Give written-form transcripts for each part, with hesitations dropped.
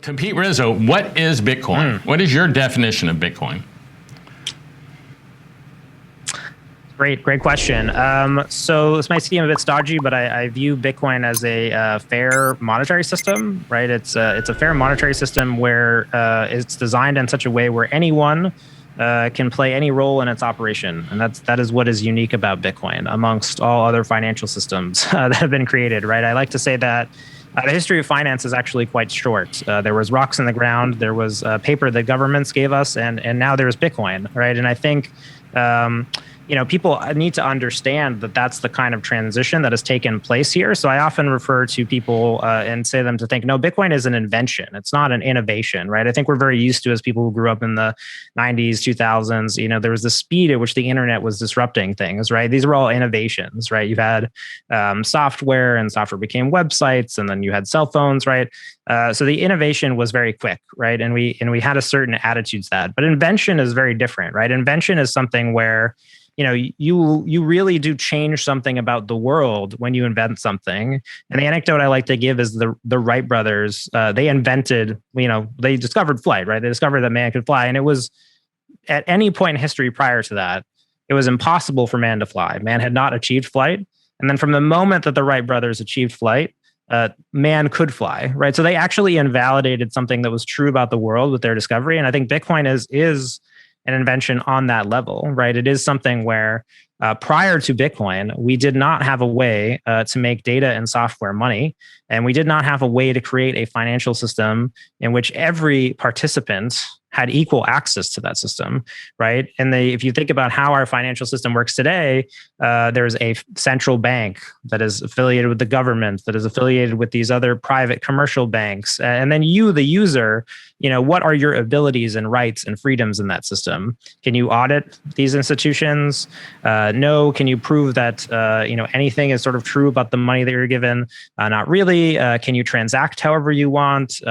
To Pete Rizzo, what is Bitcoin? What is your definition of Bitcoin? Great question. So this might seem a bit stodgy, but I view Bitcoin as a fair monetary system, right? It's a fair monetary system where it's designed in such a way where anyone can play any role in its operation, and that is what is unique about Bitcoin amongst all other financial systems that have been created, right? I like to say that the history of finance is actually quite short. There was rocks in the ground, there was paper that governments gave us, and now there's Bitcoin, right? And I think people need to understand that that's the kind of transition that has taken place here. So I often refer to people and say them to think, no, Bitcoin is an invention. It's not an innovation, right? I think we're very used to, as people who grew up in the 90s, 2000s, there was the speed at which the internet was disrupting things, right? These were all innovations, right? You've had software, and software became websites, and then you had cell phones, right? So the innovation was very quick, right? And we had a certain attitude to that. But invention is very different, right? Invention is something where you really do change something about the world when you invent something. And the anecdote I like to give is the Wright brothers. They invented, they discovered flight, right? They discovered that man could fly. And it was at any point in history prior to that, it was impossible for man to fly. Man had not achieved flight. And then from the moment that the Wright brothers achieved flight, man could fly, right? So they actually invalidated something that was true about the world with their discovery. And I think Bitcoin is an invention on that level, right? It is something where prior to Bitcoin, we did not have a way to make data and software money. And we did not have a way to create a financial system in which every participant had equal access to that system, right? And if you think about how our financial system works today, there's a central bank that is affiliated with the government, that is affiliated with these other private commercial banks. And then you, the user, what are your abilities and rights and freedoms in that system? Can you audit these institutions? No. Can you prove that anything is sort of true about the money that you're given? Not really. Can you transact however you want?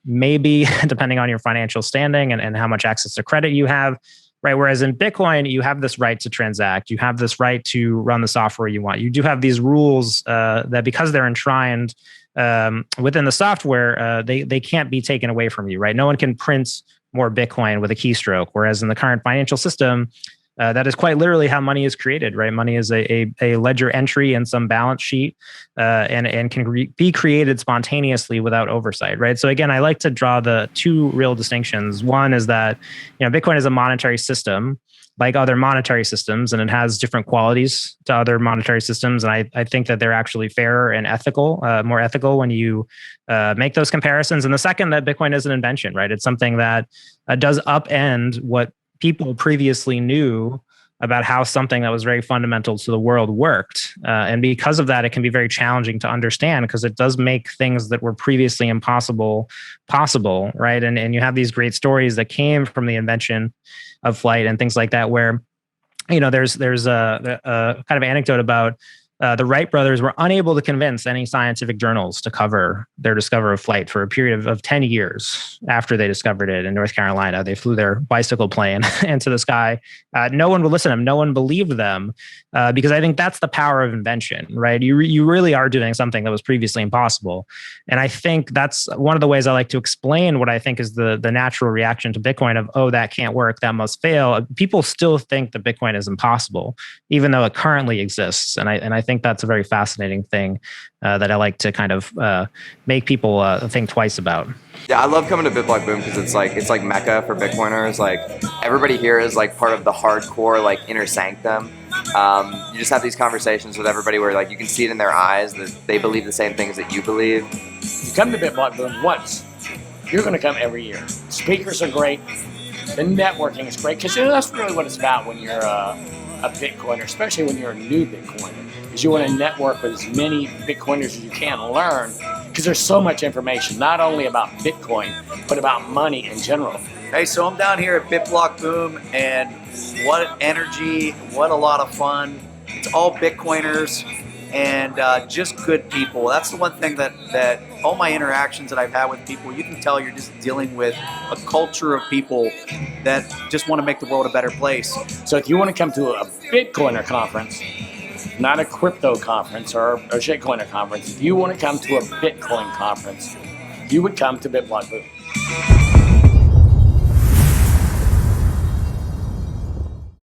Maybe, depending on your financial standing and how much access to credit you have, right? Whereas in Bitcoin, you have this right to transact. You have this right to run the software you want. You do have these rules that, because they're enshrined within the software, they can't be taken away from you, right? No one can print more Bitcoin with a keystroke. Whereas in the current financial system, that is quite literally how money is created, right? Money is a ledger entry in some balance sheet and can be created spontaneously without oversight, right? So again, I like to draw the two real distinctions. One is that Bitcoin is a monetary system like other monetary systems, and it has different qualities to other monetary systems. And I think that they're actually fairer and ethical, more ethical when you make those comparisons. And the second, that Bitcoin is an invention, right? It's something that does upend what people previously knew about how something that was very fundamental to the world worked. And because of that, it can be very challenging to understand, because it does make things that were previously impossible possible, right? And you have these great stories that came from the invention of flight and things like that, where there's a kind of anecdote about the Wright brothers were unable to convince any scientific journals to cover their discovery of flight for a period of 10 years after they discovered it in North Carolina. They flew their bicycle plane into the sky. No one would listen to them. No one believed them because I think that's the power of invention, right? You really are doing something that was previously impossible. And I think that's one of the ways I like to explain what I think is the natural reaction to Bitcoin of, oh, that can't work, that must fail. People still think that Bitcoin is impossible, even though it currently exists. And I think that's a very fascinating thing that I like to kind of make people think twice about. Yeah, I love coming to BitBlockBoom because it's like Mecca for Bitcoiners. Like, everybody here is like part of the hardcore like inner sanctum. You just have these conversations with everybody where like you can see it in their eyes that they believe the same things that you believe. You come to BitBlockBoom once, you're going to come every year. Speakers are great. The networking is great, because that's really what it's about when you're a Bitcoiner, especially when you're a new Bitcoiner. Is you want to network with as many Bitcoiners as you can and learn, because there's so much information, not only about Bitcoin, but about money in general. Hey, so I'm down here at BitBlockBoom, and what energy, what a lot of fun. It's all Bitcoiners and just good people. That's the one thing that all my interactions that I've had with people, you can tell you're just dealing with a culture of people that just want to make the world a better place. So if you want to come to a Bitcoiner conference, not a crypto conference or a shitcoiner conference, if you want to come to a Bitcoin conference, you would come to BitBlockBoom.